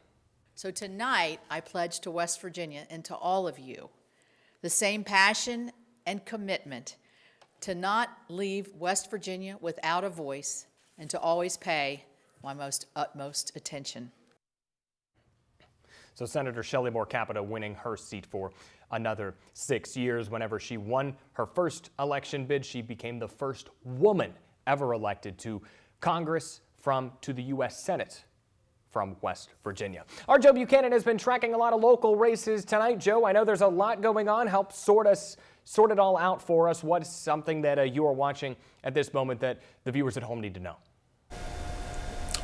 So tonight, I pledge to West Virginia and to all of you the same passion and commitment to not leave West Virginia without a voice and to always pay my utmost attention. So Senator Shelley Moore Capito winning her seat for another 6 years. Whenever she won her first election bid, she became the first woman ever elected to Congress to the U.S. Senate from West Virginia. Our Joe Buchanan has been tracking a lot of local races tonight. Joe, I know there's a lot going on. Help sort it all out for us. What's something that you are watching at this moment that the viewers at home need to know?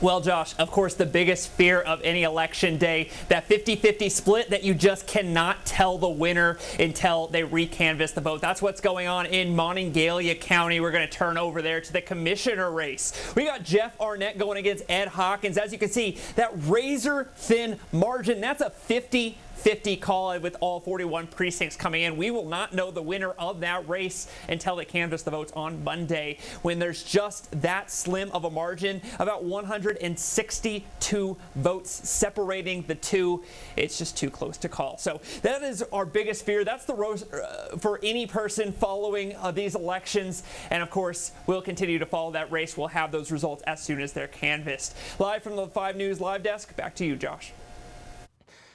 Well, Josh, of course, the biggest fear of any election day, that 50-50 split that you just cannot tell the winner until they recanvass the vote. That's what's going on in Monongalia County. We're going to turn over there to the commissioner race. We got Jeff Arnett going against Ed Hawkins. As you can see, that razor-thin margin, that's a 50-50 call with all 41 precincts coming in. We will not know the winner of that race until they canvass the votes on Monday, when there's just that slim of a margin, about 162 votes separating the two. It's just too close to call. So that is our biggest fear. That's the rose for any person following these elections. And of course, we'll continue to follow that race. We'll have those results as soon as they're canvassed. Live from the 5 News Live Desk, back to you, Josh.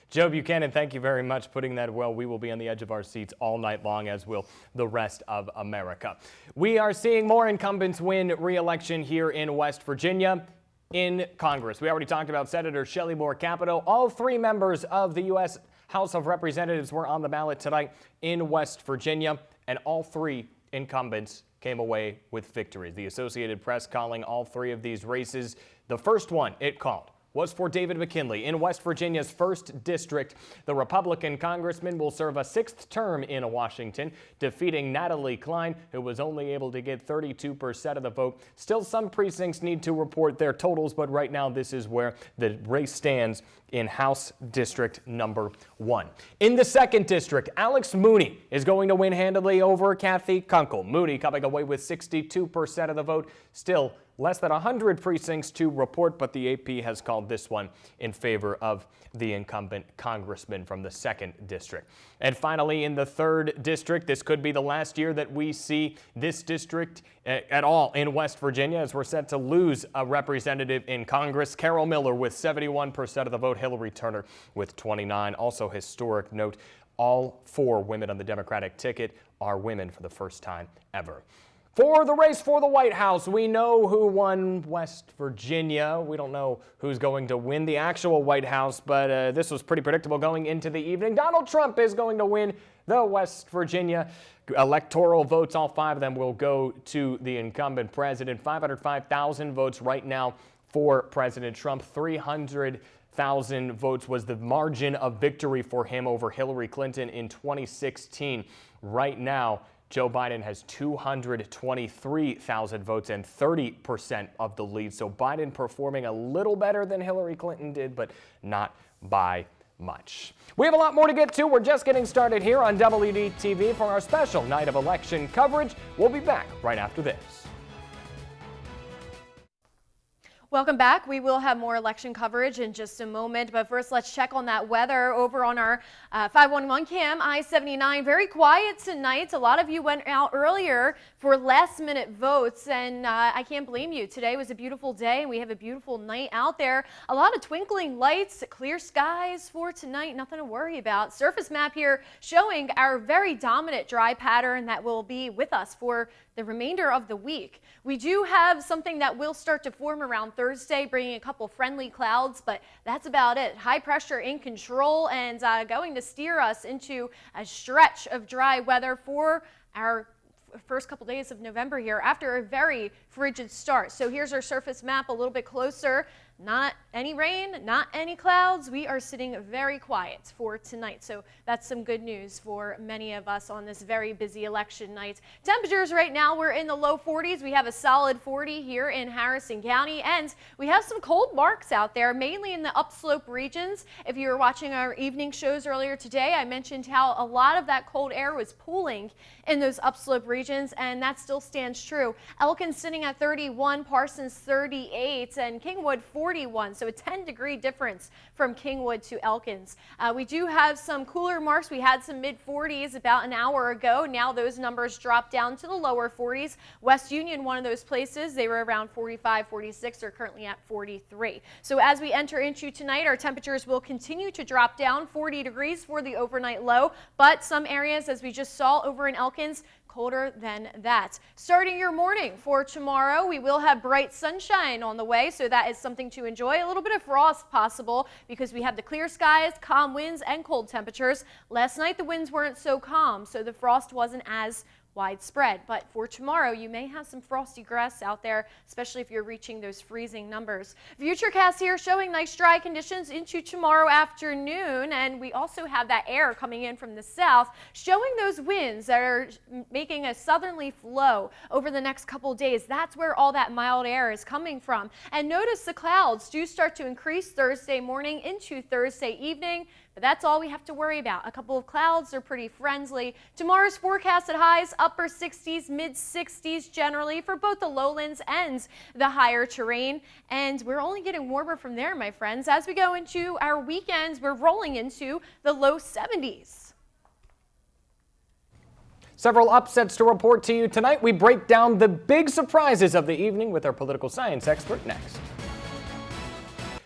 Joe Buchanan, thank you very much for putting that well. We will be on the edge of our seats all night long, as will the rest of America. We are seeing more incumbents win re-election here in West Virginia in Congress. We already talked about Senator Shelley Moore Capito. All 3 members of the U.S. House of Representatives were on the ballot tonight in West Virginia, and all 3 incumbents came away with victories. The Associated Press calling all 3 of these races. The first one it called was for David McKinley in West Virginia's 1st District. The Republican congressman will serve a 6th term in Washington, defeating Natalie Klein, who was only able to get 32% of the vote. Still, some precincts need to report their totals, but right now this is where the race stands in House District number 1. In the 2nd District, Alex Mooney is going to win handily over Kathy Kunkel. Mooney coming away with 62% of the vote. Still, less than 100 precincts to report, but the AP has called this one in favor of the incumbent congressman from the 2nd District. And finally, in the 3rd District, this could be the last year that we see this district at all in West Virginia, as we're set to lose a representative in Congress. Carol Miller with 71% of the vote, Hillary Turner with 29%. Also historic note, all 4 women on the Democratic ticket are women for the first time ever. For the race for the White House, we know who won West Virginia. We don't know who's going to win the actual White House, but this was pretty predictable going into the evening. Donald Trump is going to win the West Virginia electoral votes. All 5 of them will go to the incumbent president. 505,000 votes right now for President Trump. 300,000 votes was the margin of victory for him over Hillary Clinton in 2016. Right now, Joe Biden has 223,000 votes and 30% of the lead. So Biden performing a little better than Hillary Clinton did, but not by much. We have a lot more to get to. We're just getting started here on WDTV for our special night of election coverage. We'll be back right after this. Welcome back. We will have more election coverage in just a moment, but first let's check on that weather over on our 511 cam, I-79. Very quiet tonight. A lot of you went out earlier for last-minute votes, and I can't blame you. Today was a beautiful day, and we have a beautiful night out there. A lot of twinkling lights, clear skies for tonight. Nothing to worry about. Surface map here showing our very dominant dry pattern that will be with us for the remainder of the week. We do have something that will start to form around Thursday, bringing a couple friendly clouds, but that's about it. High pressure in control and going to steer us into a stretch of dry weather for our first couple days of November here after a very frigid start. So here's our surface map a little bit closer. Not any rain, not any clouds. We are sitting very quiet for tonight. So that's some good news for many of us on this very busy election night. Temperatures right now, we're in the low 40s. We have a solid 40 here in Harrison County, and we have some cold marks out there, mainly in the upslope regions. If you were watching our evening shows earlier today, I mentioned how a lot of that cold air was pooling in those upslope regions, and that still stands true. Elkins sitting at 31, Parsons 38, and Kingwood 41, so a 10-degree difference from Kingwood to Elkins. We do have some cooler marks. We had some mid-40s about an hour ago. Now those numbers dropped down to the lower 40s. West Union, one of those places, they were around 45, 46. They're currently at 43. So as we enter into tonight, our temperatures will continue to drop down. 40 degrees for the overnight low, but some areas, as we just saw over in Elkins, colder than that. Starting your morning for tomorrow, we will have bright sunshine on the way, so that is something to enjoy. A little bit of frost possible because we have the clear skies, calm winds, and cold temperatures. Last night the winds weren't so calm, so the frost wasn't as widespread. But for tomorrow, you may have some frosty grass out there, especially if you're reaching those freezing numbers. Futurecast here showing nice dry conditions into tomorrow afternoon, and we also have that air coming in from the south, showing those winds that are making a southerly flow over the next couple days. That's where all that mild air is coming from. And notice the clouds do start to increase Thursday morning into Thursday evening. But that's all we have to worry about. A couple of clouds are pretty friendly. Tomorrow's forecasted highs, upper 60s, mid 60s generally for both the lowlands and the higher terrain. And we're only getting warmer from there, my friends. As we go into our weekends, we're rolling into the low 70s. Several upsets to report to you tonight. We break down the big surprises of the evening with our political science expert next.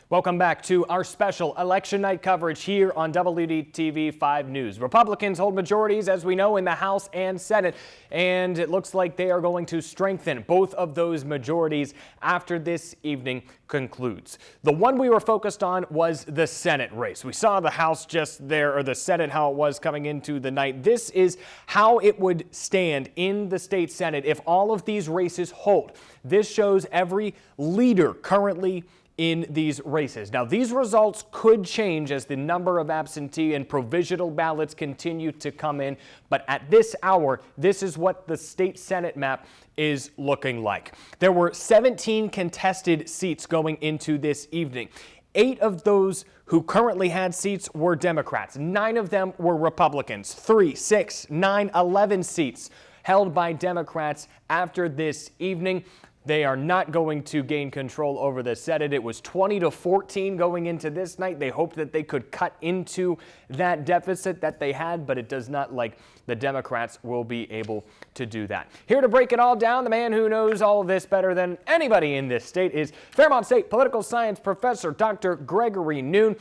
Welcome back to our special election night coverage here on WDTV 5 News. Republicans hold majorities, as we know, in the House and Senate, and it looks like they are going to strengthen both of those majorities after this evening concludes. The one we were focused on was the Senate race. We saw the House just there, or the Senate, how it was coming into the night. This is how it would stand in the state Senate if all of these races hold. This shows every leader currently in these races. Now, these results could change as the number of absentee and provisional ballots continue to come in, but at this hour, this is what the state Senate map is looking like. There were 17 contested seats going into this evening. 8 of those who currently had seats were Democrats. 9 of them were Republicans. 3, 6, 9, 11 seats held by Democrats after this evening. They are not going to gain control over the Senate. It was 20-14 going into this night. They hoped that they could cut into that deficit that they had, but it does not look like the Democrats will be able to do that. Here to break it all down, the man who knows all of this better than anybody in this state is Fairmont State political science professor Dr. Gregory Noon.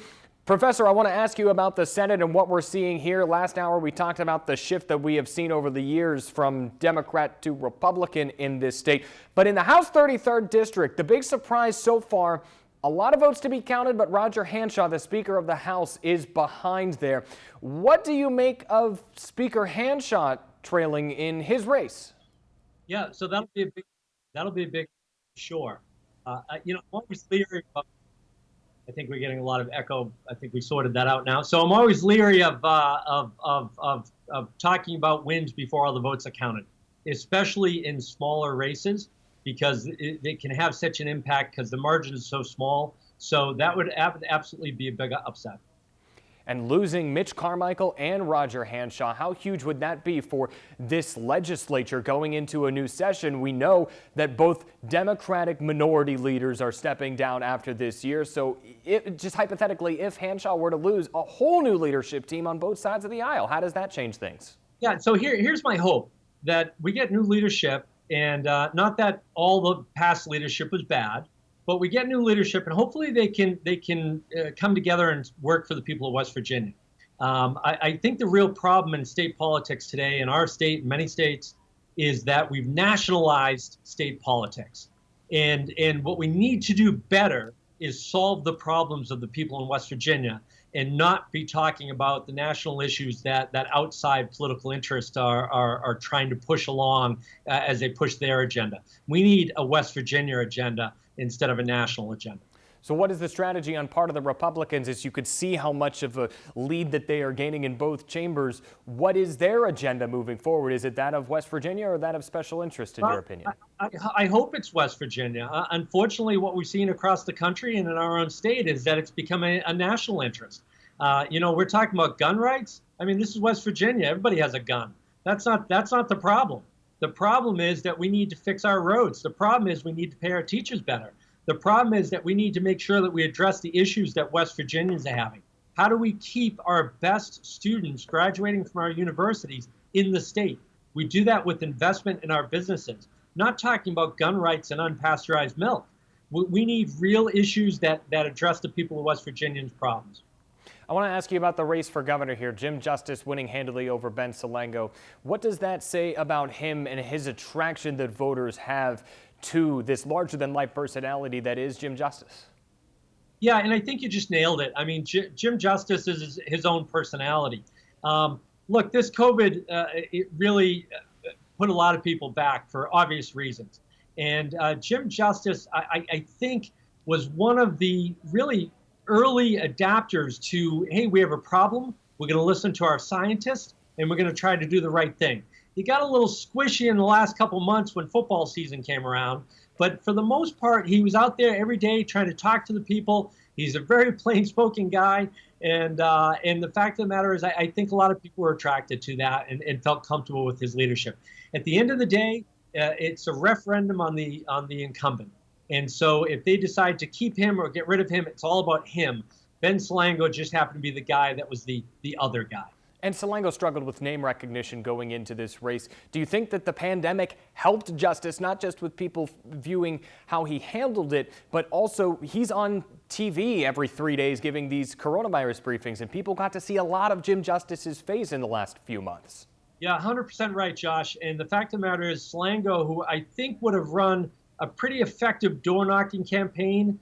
Professor, I want to ask you about the Senate and what we're seeing here. Last hour, we talked about the shift that we have seen over the years from Democrat to Republican in this state. But in the House 33rd District, the big surprise so far, a lot of votes to be counted, but Roger Hanshaw, the Speaker of the House, is behind there. What do you make of Speaker Hanshaw trailing in his race? Yeah, so that'll be a big, sure. I'm always leery of, I think we're getting a lot of echo. I think we sorted that out now. So I'm always leery of talking about wins before all the votes are counted, especially in smaller races, because they can have such an impact because the margin is so small. So that would absolutely be a big upset. And losing Mitch Carmichael and Roger Hanshaw, how huge would that be for this legislature going into a new session? We know that both Democratic minority leaders are stepping down after this year. So just hypothetically, if Hanshaw were to lose, a whole new leadership team on both sides of the aisle, how does that change things? Yeah, so here's my hope, that we get new leadership, and not that all the past leadership was bad, but we get new leadership, and hopefully they can come together and work for the people of West Virginia. I think the real problem in state politics today, in our state and many states, is that we've nationalized state politics. And what we need to do better is solve the problems of the people in West Virginia and not be talking about the national issues that outside political interests are trying to push along as they push their agenda. We need a West Virginia agenda instead of a national agenda. So what is the strategy on part of the Republicans as you could see how much of a lead that they are gaining in both chambers? What is their agenda moving forward? Is it that of West Virginia or that of special interest, in your opinion? I hope it's West Virginia. Unfortunately, what we've seen across the country and in our own state is that it's become a national interest. We're talking about gun rights. I mean, this is West Virginia. Everybody has a gun. That's not the problem. The problem is that we need to fix our roads. The problem is we need to pay our teachers better. The problem is that we need to make sure that we address the issues that West Virginians are having. How do we keep our best students graduating from our universities in the state? We do that with investment in our businesses, not talking about gun rights and unpasteurized milk. We need real issues that address the people of West Virginians' problems. I want to ask you about the race for governor here. Jim Justice winning handily over Ben Salango. What does that say about him and his attraction that voters have to this larger-than-life personality that is Jim Justice? Yeah, and I think you just nailed it. I mean, Jim Justice is his own personality. Look, this COVID, it really put a lot of people back for obvious reasons. And Jim Justice, I think, was one of the really early adapters to, hey, we have a problem. We're going to listen to our scientists, and we're going to try to do the right thing. He got a little squishy in the last couple months when football season came around. But for the most part, he was out there every day trying to talk to the people. He's a very plain-spoken guy. And the fact of the matter is, I think a lot of people were attracted to that and felt comfortable with his leadership. At the end of the day, it's a referendum on the incumbent. And so if they decide to keep him or get rid of him, it's all about him. Ben Salango just happened to be the guy that was the other guy. And Salango struggled with name recognition going into this race. Do you think that the pandemic helped Justice, not just with people viewing how he handled it, but also he's on TV every 3 days giving these coronavirus briefings, and people got to see a lot of Jim Justice's face in the last few months? Yeah, 100% right, Josh. And the fact of the matter is, Salango, who I think would have run a pretty effective door-knocking campaign,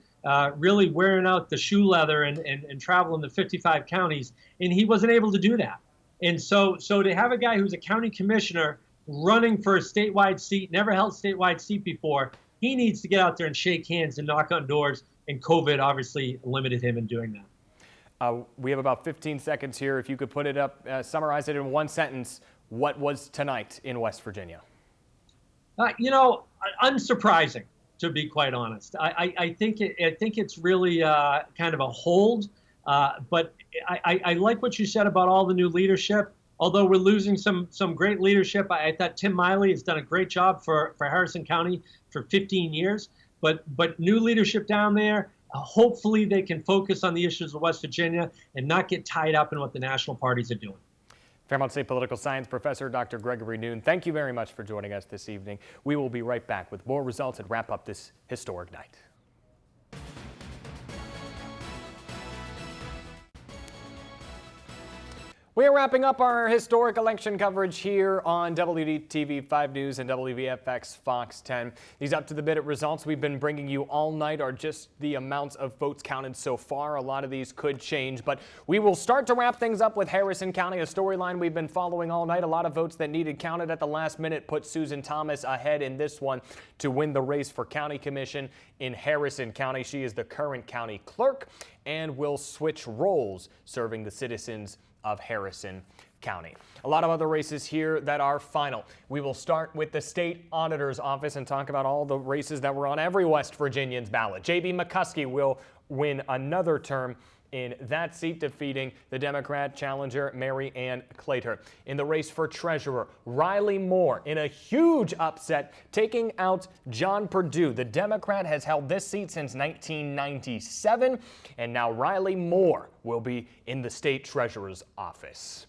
really wearing out the shoe leather and traveling the 55 counties, and he wasn't able to do that. And so to have a guy who's a county commissioner running for a statewide seat, never held a statewide seat before, he needs to get out there and shake hands and knock on doors, and COVID obviously limited him in doing that. We have about 15 seconds here. If you could put it up, summarize it in one sentence, what was tonight in West Virginia? Unsurprising, to be quite honest. I think it's really kind of a hold. But I like what you said about all the new leadership. Although we're losing some great leadership, I thought Tim Miley has done a great job for Harrison County for 15 years. But new leadership down there, hopefully they can focus on the issues of West Virginia and not get tied up in what the national parties are doing. Fairmont State political science professor Dr. Gregory Noon, thank you very much for joining us this evening. We will be right back with more results and wrap up this historic night. We are wrapping up our historic election coverage here on WDTV 5 News and WVFX Fox 10. These up-to-the-minute results we've been bringing you all night are just the amounts of votes counted so far. A lot of these could change, but we will start to wrap things up with Harrison County, a storyline we've been following all night. A lot of votes that needed counted at the last minute put Susan Thomas ahead in this one to win the race for county commission in Harrison County. She is the current county clerk and will switch roles serving the citizens of Harrison County. A lot of other races here that are final. We will start with the state auditor's office and talk about all the races that were on every West Virginian's ballot. J.B. McCuskey will win another term in that seat, defeating the Democrat challenger Mary Ann Claytor. In the race for treasurer, Riley Moore, in a huge upset, taking out John Perdue. The Democrat has held this seat since 1997, and now Riley Moore will be in the state treasurer's office.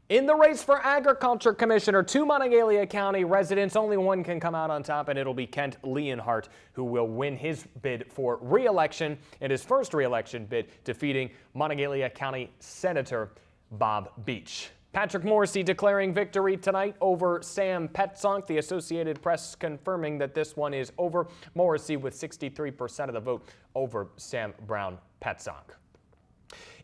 In the race for agriculture commissioner, 2 Monongalia County residents, only one can come out on top, and it'll be Kent Leonhardt who will win his bid for re-election in his first re-election bid, defeating Monongalia County Senator Bob Beach. Patrick Morrissey declaring victory tonight over Sam Petzonk. The Associated Press confirming that this one is over. Morrissey with 63% of the vote over Sam Brown Petzonk.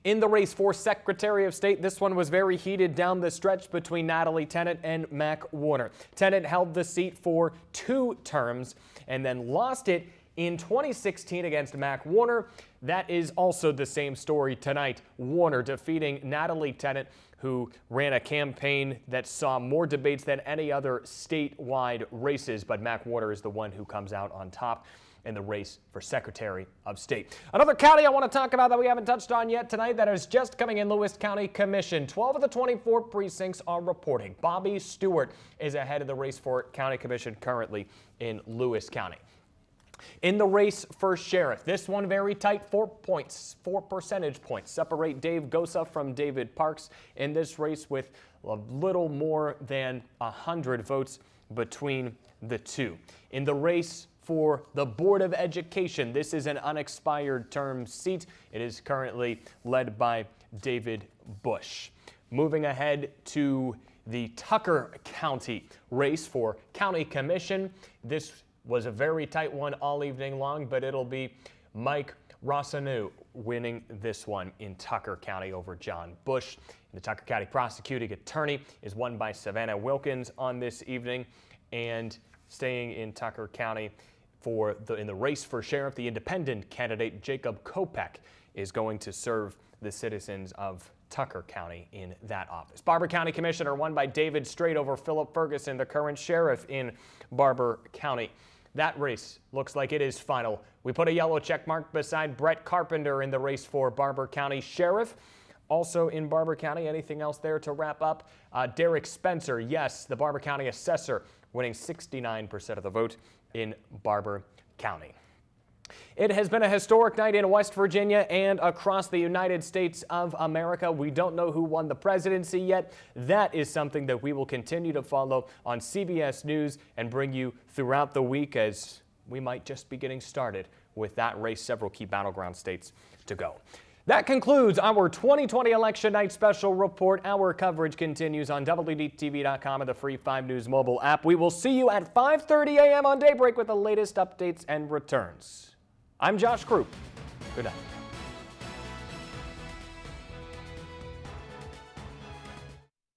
In the race for Secretary of State, this one was very heated down the stretch between Natalie Tennant and Mac Warner. Tennant held the seat for 2 terms and then lost it in 2016 against Mac Warner. That is also the same story tonight. Warner defeating Natalie Tennant, who ran a campaign that saw more debates than any other statewide races, but Mac Warner is the one who comes out on top in the race for Secretary of State. Another county I want to talk about that we haven't touched on yet tonight that is just coming in, Lewis County Commission. 12 of the 24 precincts are reporting. Bobby Stewart is ahead of the race for County Commission currently in Lewis County. In the race for sheriff, this one very tight, 4 percentage points separate Dave Gosa from David Parks in this race, with a little more than 100 votes between the two. In the race for the Board of Education, this is an unexpired term seat. It is currently led by David Bush. Moving ahead to the Tucker County race for County Commission, this was a very tight one all evening long, but it'll be Mike Rossanu winning this one in Tucker County over John Bush. The Tucker County Prosecuting Attorney is won by Savannah Wilkins on this evening. And staying in Tucker County in the race for sheriff, the independent candidate Jacob Kopech is going to serve the citizens of Tucker County in that office. Barber County Commissioner won by David Strait over Philip Ferguson, the current sheriff in Barber County. That race looks like it is final. We put a yellow check mark beside Brett Carpenter in the race for Barber County Sheriff. Also in Barber County, anything else there to wrap up? Derek Spencer, yes, the Barber County Assessor, winning 69% of the vote in Barber County. It has been a historic night in West Virginia and across the United States of America. We don't know who won the presidency yet. That is something that we will continue to follow on CBS News and bring you throughout the week, as we might just be getting started with that race. Several key battleground states to go. That concludes our 2020 Election Night Special Report. Our coverage continues on WDTV.com and the free 5 News mobile app. We will see you at 5:30 a.m. on Daybreak with the latest updates and returns. I'm Josh Krupp. Good night.